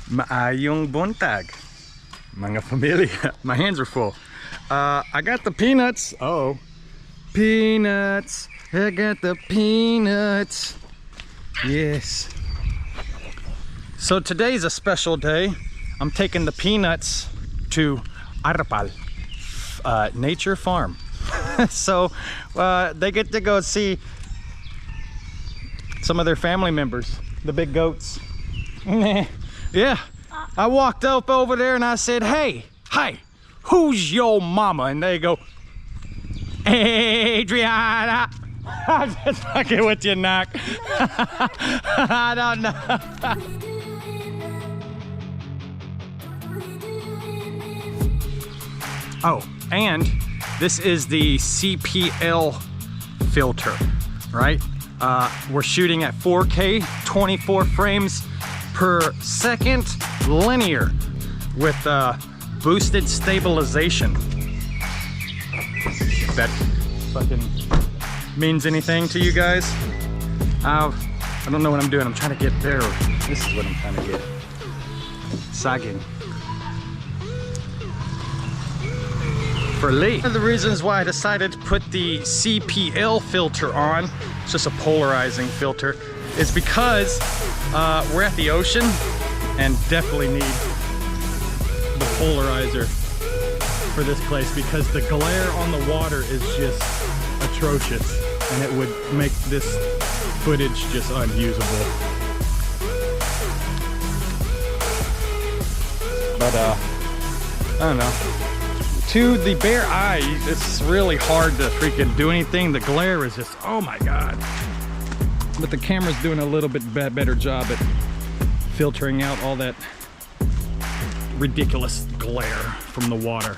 Maayong buntag, mga pamilya. My hands are full. I got the peanuts. Oh, peanuts. I got the peanuts. Yes. So today's a special day. I'm taking the peanuts to Arapal Nature Farm. So they get to go see some of their family members, the big goats. Yeah, I walked up over there and I said, hey, hi, who's your mama? And they go, Adriana. I'm just fucking with you, Knock. I don't know. Oh, and this is the CPL filter, right? We're shooting at 4K, 24 frames per second, linear, with boosted stabilization. If that fucking means anything to you guys. I don't know what I'm doing. I'm trying to get there. This is what I'm trying to get. Sagging. For Lee. One of the reasons why I decided to put the CPL filter on, it's just a polarizing filter, is because we're at the ocean and definitely need the polarizer for this place because the glare on the water is just atrocious and it would make this footage just unusable. But I don't know. To the bare eye, it's really hard to freaking do anything. The glare is just, oh my God. But the camera's doing a little bit better job at filtering out all that ridiculous glare from the water.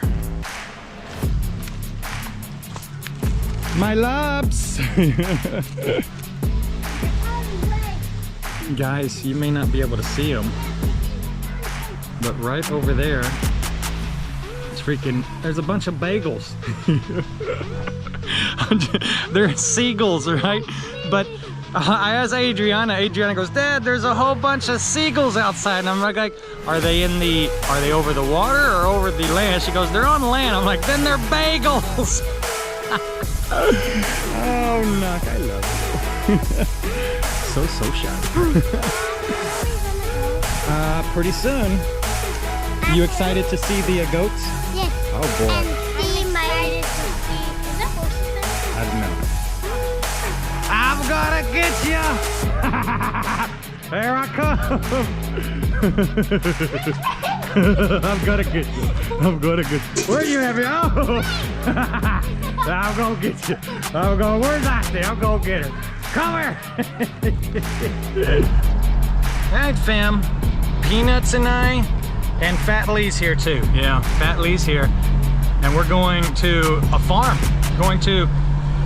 My loves! Guys, you may not be able to see them, but right over there, freaking, there's a bunch of bagels. They're seagulls, right? But I asked Adriana goes, Dad, there's a whole bunch of seagulls outside. And I'm like, are they over the water or over the land? She goes, they're on land. I'm like, then they're bagels. Oh, Knock, I love you. So shy. Pretty soon. You excited to see the goats? Yes. Oh boy. And see my excited to see. Is that horses there? I don't know. I'm gonna get you! Here I come! I'm gonna get you. I'm gonna get you. Where you at, oh! I'm gonna get you. I'm gonna, where's Ashley? I'm gonna get her. Come here! Alright, fam. Peanuts and I. And Fat Lee's here too. Yeah, Fat Lee's here. And we're going to a farm. Going to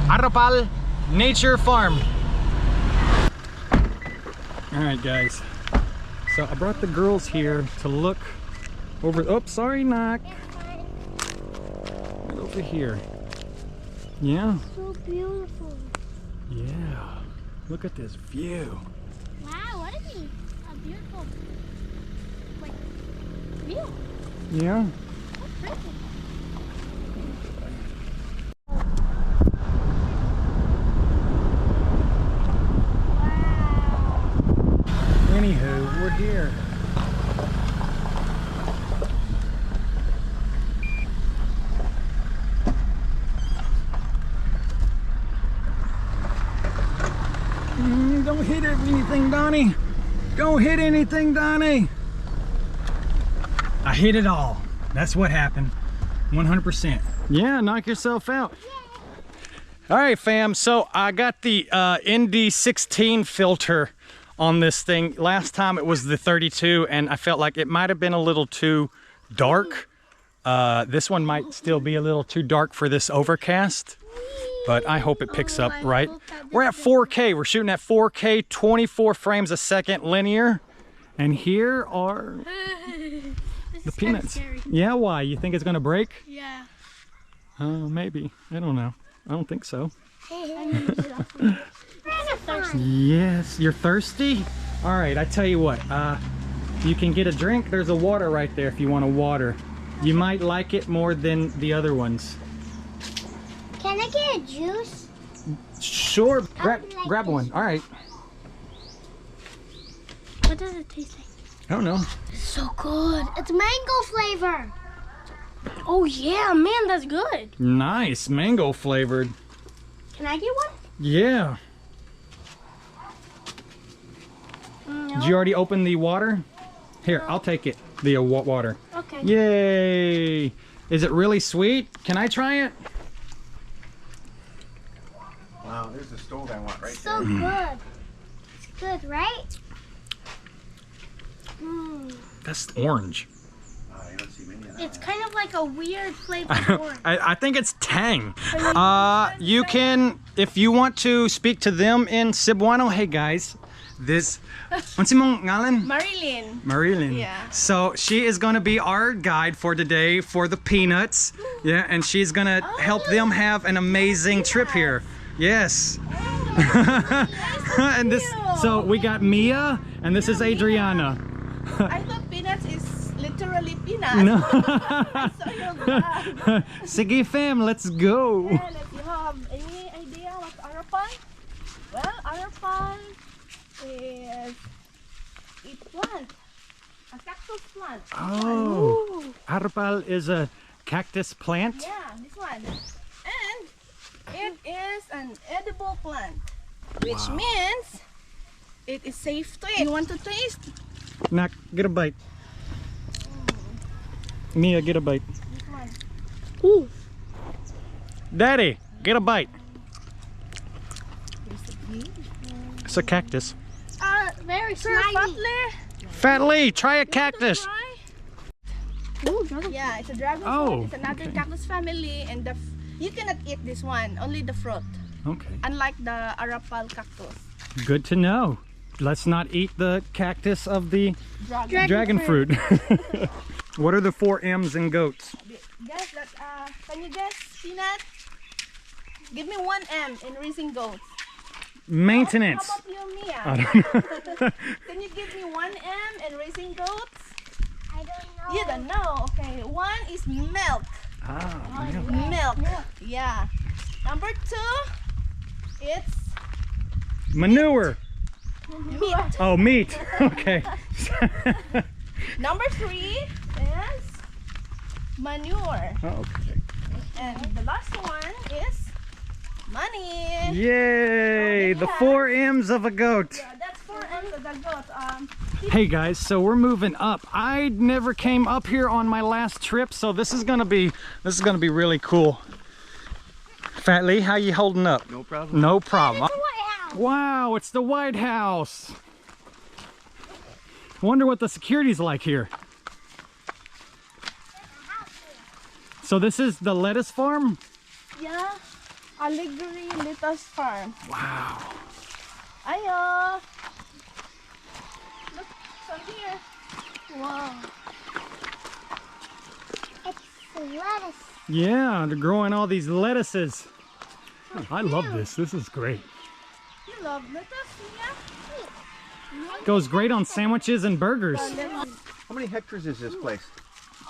Arapal Nature Farm. All right, guys. So I brought the girls here to look over. Oh, sorry, Knock. Right over here. Yeah. So beautiful. Yeah. Look at this view. Wow, what is it? A beautiful view. Yeah. That's pretty. Anywho, we're here. Don't hit anything, Donnie. Don't hit anything, Donnie. I hit it all. That's what happened. 100%. Yeah, knock yourself out. All right, fam. So I got the ND16 filter on this thing. Last time it was the 32, and I felt like it might have been a little too dark. This one might still be a little too dark for this overcast, but I hope it picks up right. We're at 4K. We're shooting at 4K, 24 frames a second linear. And here are the peanuts. Yeah, why? You think it's gonna break? Yeah. Maybe. I don't know. I don't think so. Yes, you're thirsty? All right, I tell you what. You can get a drink. There's a water right there if you want a water. You might like it more than the other ones. Can I get a juice? Sure, grab like one. All right. What does it taste like? I don't know. So good. It's mango flavor. Oh yeah, man, that's good. Nice, mango flavored. Can I get one? Yeah. No. Did you already open the water? Here, I'll take it. The water. Okay. Yay! Is it really sweet? Can I try it? Wow, there's the stove I want right So there. good. It's good, right? That's orange. I don't see many of that. It's kind of like a weird flavor. I think it's tang. You can, if you want to speak to them in Cebuano, hey guys, this, what's yung ngalan? Marilyn. Marilyn. Yeah. So she is going to be our guide for today for the peanuts. Yeah, and she's going to help them have an amazing trip here. Yes. And this, so we got Mia, and this is Adriana. I thought peanuts is literally peanuts. No. I saw your vlog. Sige fam, let's go. And if you have any idea what arapal? Well, arapal is a plant. A cactus plant. Oh, arapal is a cactus plant. Yeah, this one. And it is an edible plant. Which means it is safe to eat. You want to taste? Nak, get a bite. Mia, get a bite. This one. Ooh. Daddy, get a bite. It's a cactus. Very Sir slimy. Fatle, Fat Lee, try a cactus. try? Ooh, dragon. Yeah, it's a dragon Oh, fruit. It's another cactus family, and you cannot eat this one. Only the fruit. Okay, Unlike the arapal cactus. good to know. Let's not eat the cactus of the dragon fruit. What are the 4 M's in goats? Guess that. Can you guess, Peanut? Give me 1 M in raising goats. Maintenance. How about you, Mia? I don't know. Can you give me 1 M in raising goats? I don't know. You don't know. Okay, 1 is milk. Ah, Milk. Yeah. Number 2, it's manure. meat. Oh, meat. Okay. Number 3 is manure. Okay. And the last one is money. Yay! The 4 M's of a goat. Yeah, that's 4 M's of the goat. Hey guys, so we're moving up. I never came up here on my last trip, so this is gonna be really cool. Fat Lee, how you holding up? No problem. No problem. It's a White House. Wow, it's the White House. Wonder what the security's like here. So this is the lettuce farm? Yeah. Allegory Lettuce Farm. Wow. Ayo. Look, some here. Wow. It's lettuce. Yeah, they're growing all these lettuces. I love this. This is great. You love lettuce, Mia? Goes great on sandwiches and burgers. How many hectares is this place?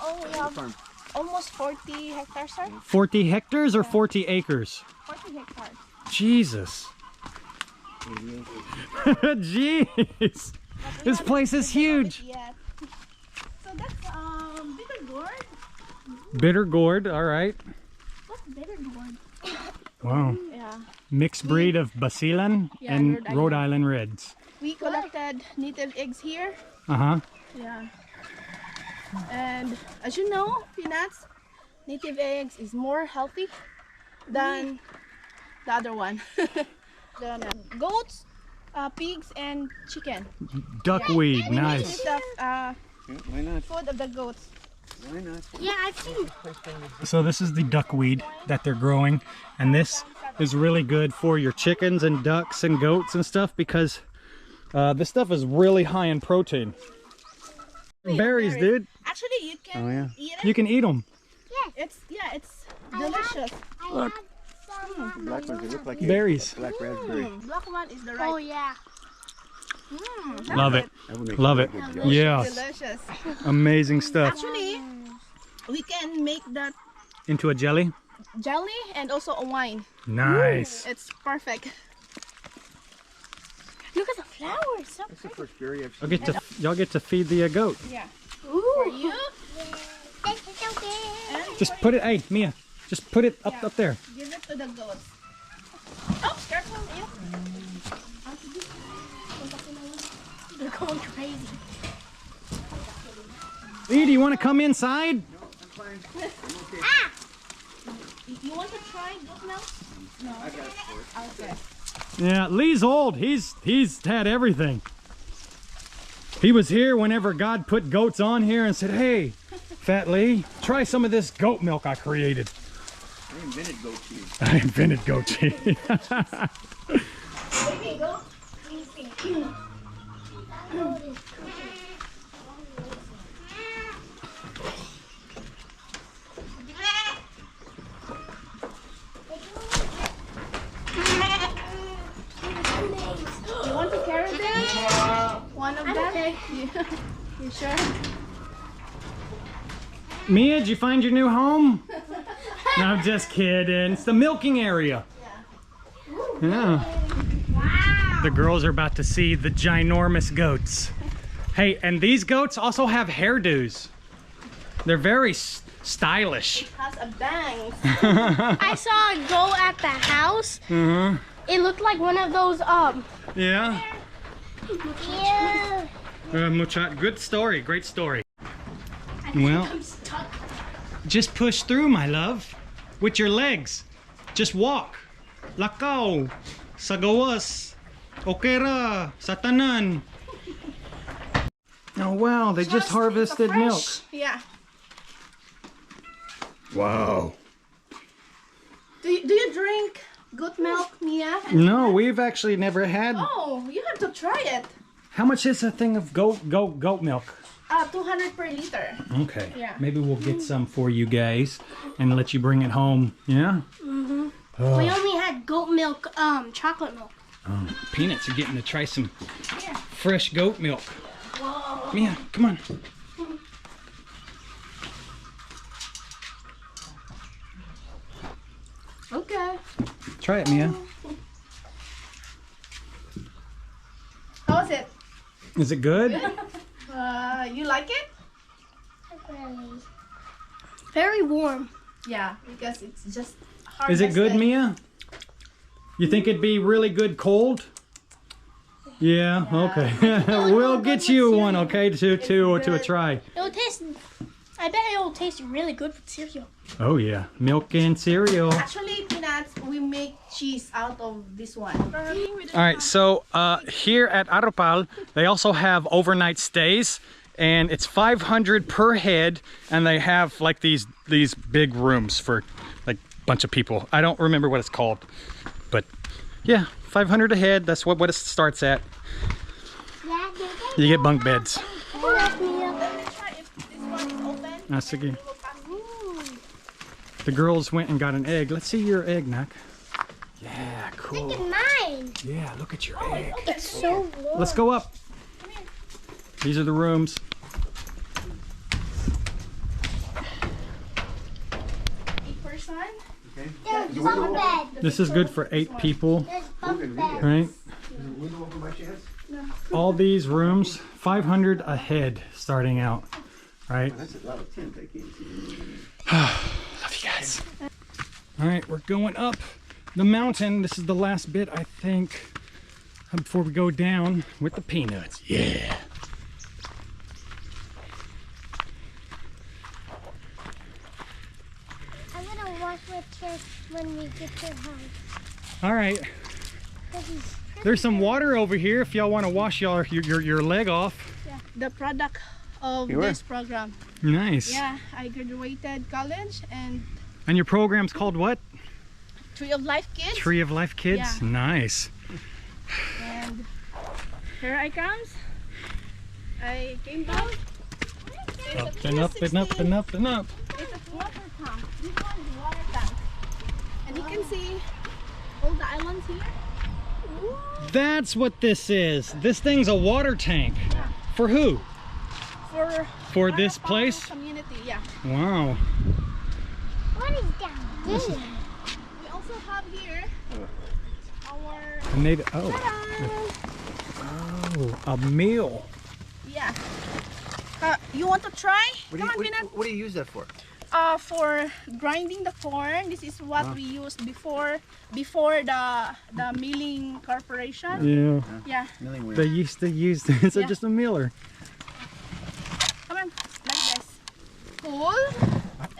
Oh, we have almost 40 hectares, sir. 40 hectares or 40 acres? 40 hectares. Jesus. Jeez. This place is huge. Yet. So that's bitter gourd. Bitter gourd, all right. What's bitter gourd? Wow. Yeah. Mixed breed of Basilan Yeah, and Rhode Rhode Island Reds. We collected native eggs here. Uh-huh. Yeah. And as you know, peanuts, native eggs is more healthy than the other one. The goats, pigs, and chicken. Duckweed, nice. This is Why not? food of the goats. Why not? Yeah, I've seen. So this is the duckweed that they're growing, and this is really good for your chickens and ducks and goats and stuff because this stuff is really high in protein. Berries, dude. Actually, you can eat it. You can eat them. It's delicious. Look. Some. Black ones, they look like Berries. black raspberry. Black one is the Oh right. yeah. Love it. That would make Love a it. really good jelly. Yes. Delicious. Amazing stuff. Actually, we can make that Into a jelly? jelly and also a wine. Nice. It's perfect. Look at the flowers. So That's the first berry I've Y'all seen. y'all get to feed the goat. Yeah. Ooh. For you. Thank you, okay. And Just for put it, hey, Mia, just put it up, Yeah. up there. Give it to the goats. Oh, careful, you. They're going crazy. Lee, do you want to come inside? Ah! You want to try goat milk? No. I got it for it. Okay. Yeah, Lee's old. He's had everything. He was here whenever God put goats on here and said, hey, Fat Lee, try some of this goat milk I created. I invented goat cheese. I invented goat cheese. Baby goat. You want to carry them? One of them? Okay. You sure? Mia, did you find your new home? No, I'm just kidding. It's the milking area. Yeah. Wow. The girls are about to see the ginormous goats. Hey, and these goats also have hairdos. They're very stylish. Has a bang. I saw a goat at the house. Mm-hmm. It looked like one of those, Yeah. yeah. Good story. Great story. Well, I'm stuck. just push through, my love. With your legs. Just walk. Lakaw. Sa gawas. Okera. Sa tanan. Oh wow, they just harvested milk. Yeah. Wow. Do you drink goat milk, Mia? No, we've actually never had. Oh, you have to try it. How much is a thing of goat milk? 200 per liter. Okay. Yeah. Maybe we'll get some for you guys and let you bring it home. Yeah? Mm-hmm. Oh. We only had goat milk, chocolate milk. Oh, Peanuts are getting to try some Yeah. fresh goat milk. Whoa. Mia, come on. Okay. Try it, Mia. How was it? Is it good? You like it? Very warm. Yeah, because it's just hard. Is it good, Mia? You think it'd be really good cold? Yeah, okay. We'll get you one, okay, to a try. It'll taste. I bet it'll taste really good with cereal. Oh yeah, milk and cereal. Actually, Peanuts, we make cheese out of this one. All right, so here at Arupal, they also have overnight stays, and it's 500 per head, and they have like these big rooms for like a bunch of people. I don't remember what it's called, but yeah, 500 a head. That's what it starts at. You get bunk beds. That's the game. The girls went and got an egg. Let's see your egg, Nak. Yeah, cool. Look at mine. Yeah, look at your egg. It's so warm. Let's go up. These are the rooms. 8 person. Okay. There's bunk bed. This is good for 8 people, There's bunk bed. right? Is there a window over my chest? All these rooms, 500 a head starting out, right? Oh, that's a lot of tent. I can't see. Love you guys. All right, we're going up the mountain. This is the last bit, I think, before we go down with the peanuts. Yeah. I'm gonna wash my chest when we get to house. All right. There's some water over here if y'all want to wash your leg off. Yeah, the product of You were? this program. Nice. Yeah, I graduated college and And your program's called what? Tree of Life Kids. Tree of Life Kids? Yeah. Nice. And here I comes. I came down. Up and up and up and up and up. It's a water tank. This one is water tank. And you can see all the islands here. That's what this is. This thing's a water tank. Yeah. For who? For this Arapang place? community, yeah. Wow. What is down there? We also have here our And they, ta-da! a meal. Yeah. You want to try? What Come on, Peanut. do you use that for? For grinding the corn. This is what we used before the milling corporation. Yeah. Yeah. Milling wheel. They used to use this. Yeah. Just a miller. Come on, like this. Pull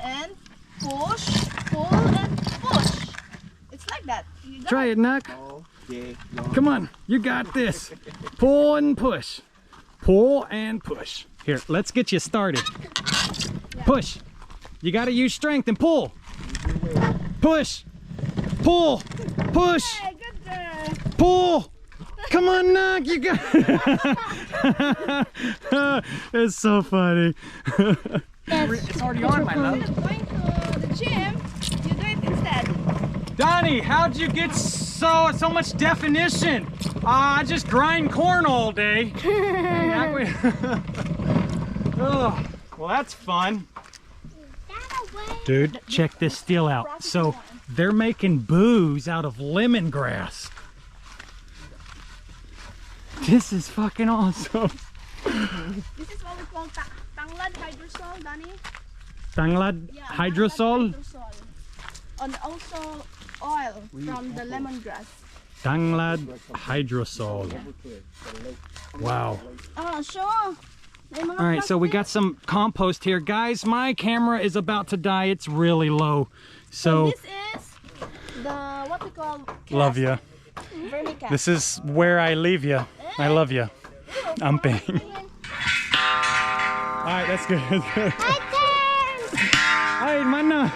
and push, pull and push. It's like that. You got Try it, Nuck. Okay. Come on, you got this. Pull and push. Pull and push. Here, let's get you started. Push. You got to use strength and pull. Push. Pull. Push. Hey, good girl. Pull. Come on, Nuck. You got it. It's so funny. It's already on, my love. Instead of going to the gym, you do it instead. Donnie, how'd you get so much definition? I just grind corn all day. Oh, well, that's fun. Dude, check this steel out. So they're making booze out of lemongrass. This is fucking awesome. This is what we call tanglad hydrosol, Danny. Tanglad Yeah, hydrosol. hydrosol. And also oil from the lemongrass. Tanglad hydrosol. Wow. Oh, sure. All right, so we got some compost here. Guys, my camera is about to die. It's really low. So this is the what we call love ya. vermicast. This is where I leave you. I love you. I'm paying. All right, that's good. That's good. Ay, mana.